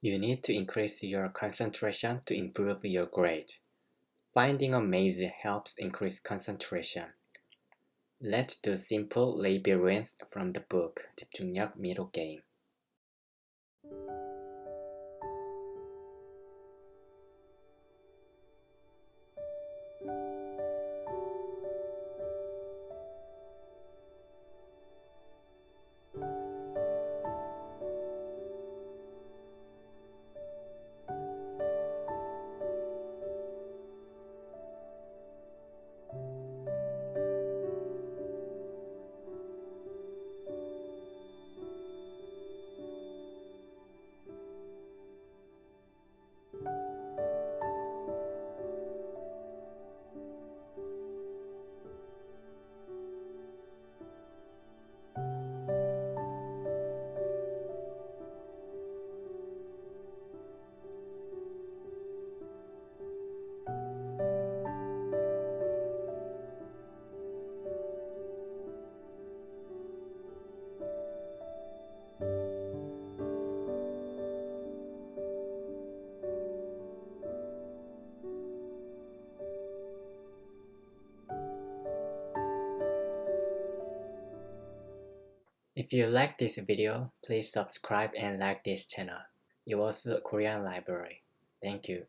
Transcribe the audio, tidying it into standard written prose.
You need to increase your concentration to improve your grade. Finding a maze helps increase concentration. Let's do simple labyrinth from the book 집중력 미로 게임. If you like this video, please subscribe and like this channel. It was the Korean Library. Thank you.